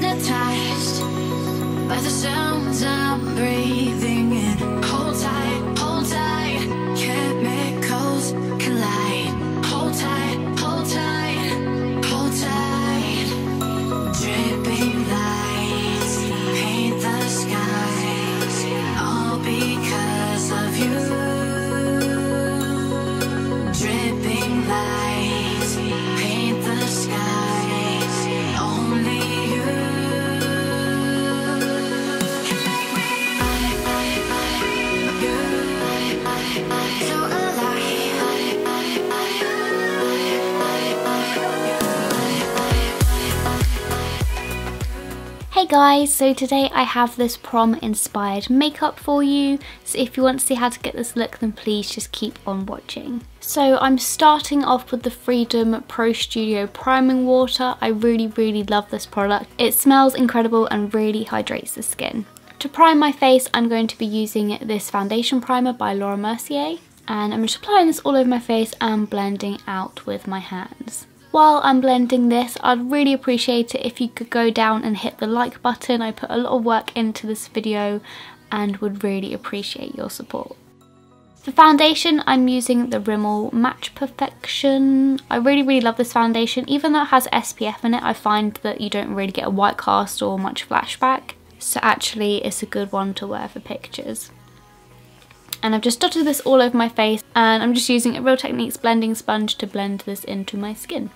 hypnotized by the sounds I'm breathing in. Hold tight, chemicals collide. Hold tight, hold tight, hold tight. Dripping lights paint the skies, all because of you. Dripping lights paint the skies, only you can make me so Hey guys, so today I have this prom inspired makeup for you, so if you want to see how to get this look then please just keep on watching. So I'm starting off with the Freedom Pro Studio Priming Water. I really love this product. It smells incredible and really hydrates the skin. To prime my face I'm going to be using this foundation primer by Laura Mercier, and I'm just applying this all over my face and blending out with my hands. While I'm blending this, I'd really appreciate it if you could go down and hit the like button. I put a lot of work into this video and would really appreciate your support. For foundation, I'm using the Rimmel Match Perfection. I really love this foundation. Even though it has SPF in it, I find that you don't really get a white cast or much flashback. So actually, it's a good one to wear for pictures. And I've just dotted this all over my face, and I'm just using a Real Techniques blending sponge to blend this into my skin.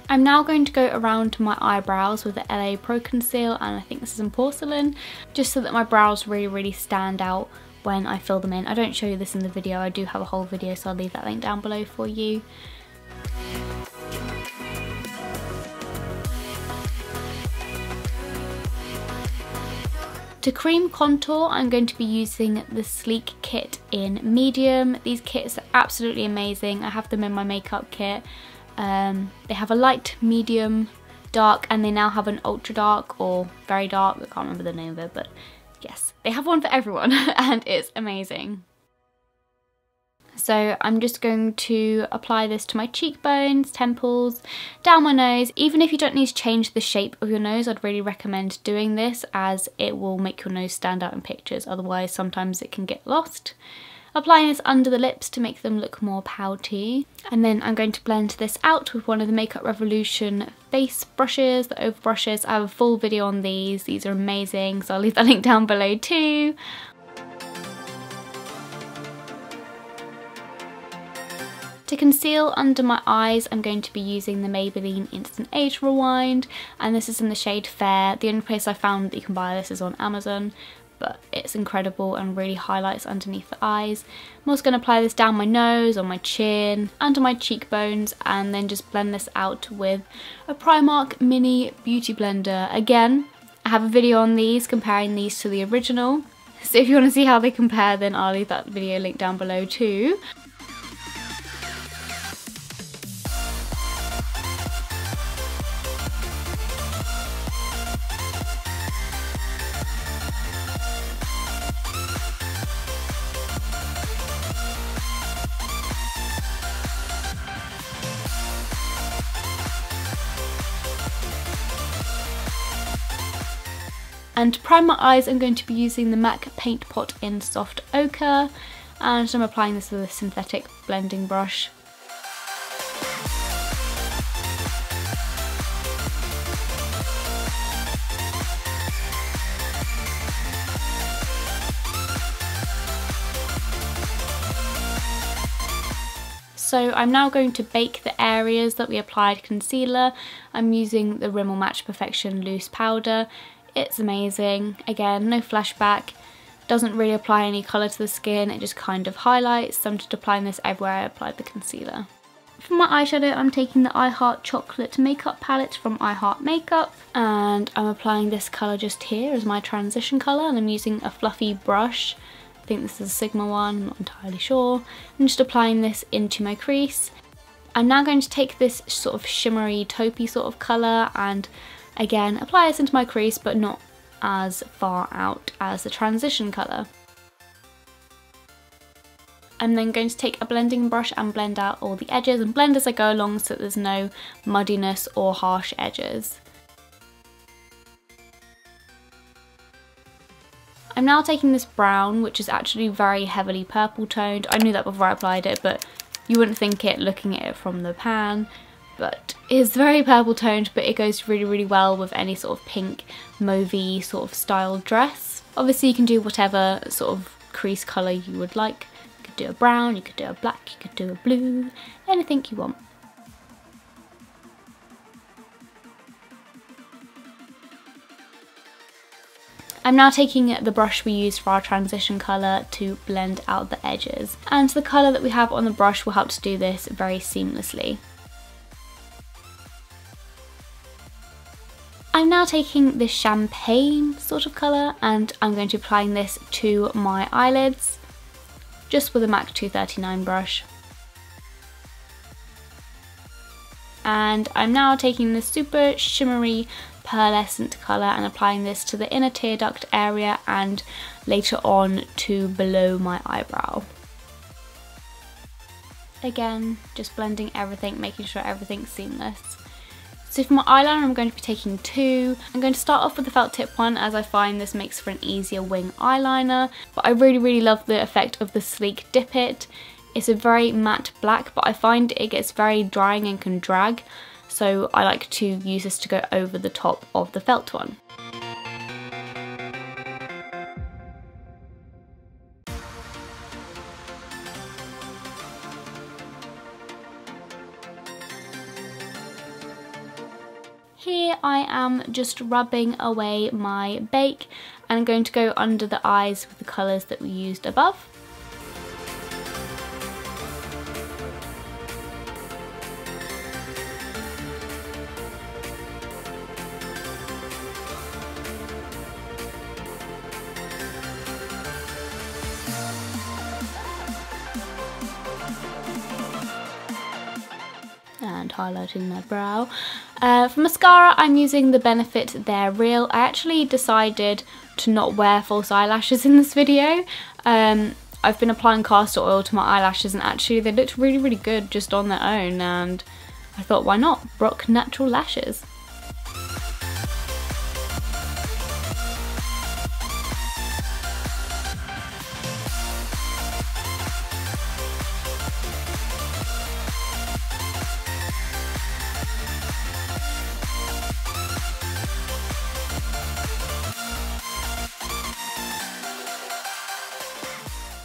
I'm now going to go around my eyebrows with the LA Pro Conceal, and I think this is in porcelain, just so that my brows really stand out when I fill them in. I don't show you this in the video, I do have a whole video, so I'll leave that link down below for you. To cream contour, I'm going to be using the Sleek kit in medium. These kits are absolutely amazing. I have them in my makeup kit. They have a light, medium, dark, and they now have an ultra dark or very dark. I can't remember the name of it, but yes, they have one for everyone and it's amazing. So I'm just going to apply this to my cheekbones, temples, down my nose. Even if you don't need to change the shape of your nose, I'd really recommend doing this as it will make your nose stand out in pictures. Otherwise, sometimes it can get lost. Applying this under the lips to make them look more pouty. And then I'm going to blend this out with one of the Makeup Revolution face brushes, the oval brushes. I have a full video on these. These are amazing, so I'll leave that link down below too. To conceal under my eyes, I'm going to be using the Maybelline Instant Age Rewind, and this is in the shade Fair. The only place I found that you can buy this is on Amazon, but it's incredible and really highlights underneath the eyes. I'm also going to apply this down my nose, on my chin, under my cheekbones, and then just blend this out with a Primark Mini Beauty Blender. Again, I have a video on these, comparing these to the original, so if you want to see how they compare then I'll leave that video link down below too. And to prime my eyes, I'm going to be using the MAC Paint Pot in Soft Ochre, and I'm applying this with a synthetic blending brush. So I'm now going to bake the areas that we applied concealer. I'm using the Rimmel Match Perfection Loose Powder. It's amazing. Again, no flashback, doesn't really apply any colour to the skin, it just kind of highlights. So I'm just applying this everywhere I applied the concealer. For my eyeshadow, I'm taking the I Heart Chocolate Makeup Palette from I Heart Makeup, and I'm applying this colour just here as my transition colour, and I'm using a fluffy brush. I think this is a Sigma one, I'm not entirely sure. I'm just applying this into my crease. I'm now going to take this sort of shimmery taupey sort of colour and again apply this into my crease, but not as far out as the transition colour. I'm then going to take a blending brush and blend out all the edges and blend as I go along so that there's no muddiness or harsh edges. I'm now taking this brown, which is actually very heavily purple toned. I knew that before I applied it, but you wouldn't think it looking at it from the pan. But it's very purple toned, but it goes really, really well with any sort of pink, mauvey sort of style dress. Obviously you can do whatever sort of crease colour you would like. You could do a brown, you could do a black, you could do a blue, anything you want. I'm now taking the brush we used for our transition colour to blend out the edges. And the colour that we have on the brush will help to do this very seamlessly. I'm now taking this champagne sort of colour and I'm going to be applying this to my eyelids, just with a MAC 239 brush. And I'm now taking this super shimmery pearlescent colour and applying this to the inner tear duct area and later on to below my eyebrow. Again, just blending everything, making sure everything's seamless. So for my eyeliner I'm going to be taking two. I'm going to start off with the felt tip one as I find this makes for an easier wing eyeliner, but I really love the effect of the sleek dip it. It's a very matte black, but I find it gets very drying and can drag, so I like to use this to go over the top of the felt one. Here I am just rubbing away my bake and I'm going to go under the eyes with the colours that we used above. And highlighting my brow. For mascara I'm using the Benefit They're Real. I actually decided to not wear false eyelashes in this video. I've been applying castor oil to my eyelashes and actually they looked really good just on their own, and I thought why not rock natural lashes.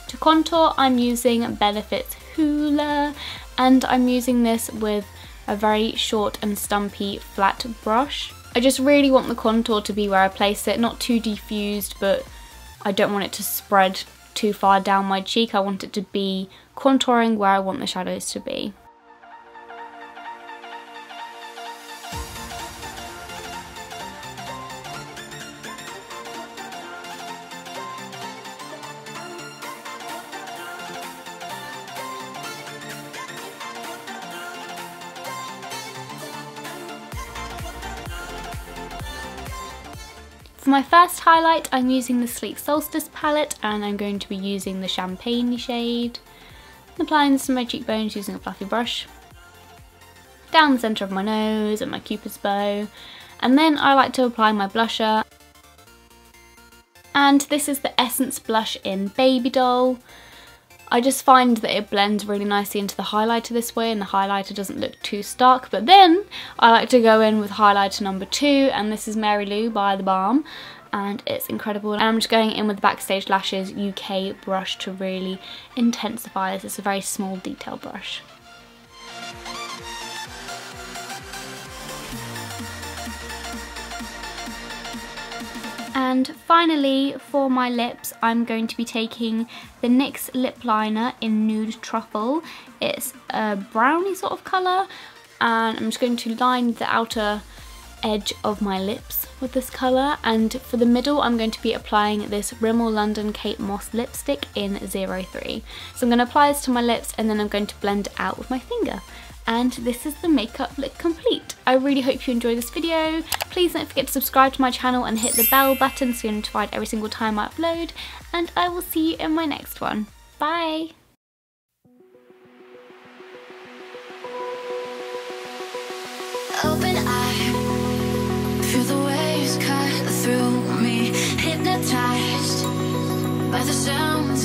To contour I'm using Benefit's Hoola and I'm using this with a very short and stumpy flat brush. I just really want the contour to be where I place it, not too diffused, but I don't want it to spread too far down my cheek. I want it to be contouring where I want the shadows to be. For my first highlight, I'm using the Sleek Solstice palette and I'm going to be using the Champagne shade. I'm applying this to my cheekbones using a fluffy brush. Down the centre of my nose and my cupid's bow. And then I like to apply my blusher. And this is the Essence blush in Baby Doll. I just find that it blends really nicely into the highlighter this way and the highlighter doesn't look too stark, but then I like to go in with highlighter number 2 and this is Mary Lou by The Balm and it's incredible. And I'm just going in with the Backstage Lashes UK brush to really intensify this. It's a very small detail brush. And finally, for my lips, I'm going to be taking the NYX lip liner in Nude Truffle. It's a brownie sort of colour, and I'm just going to line the outer edge of my lips with this colour, and for the middle I'm going to be applying this Rimmel London Kate Moss lipstick in 03. So I'm going to apply this to my lips and then I'm going to blend it out with my finger. And this is the makeup look complete. I really hope you enjoyed this video. Please don't forget to subscribe to my channel and hit the bell button so you're notified every single time I upload, and I will see you in my next one. Bye! Open eye, feel the waves cut through me, hypnotized by the sounds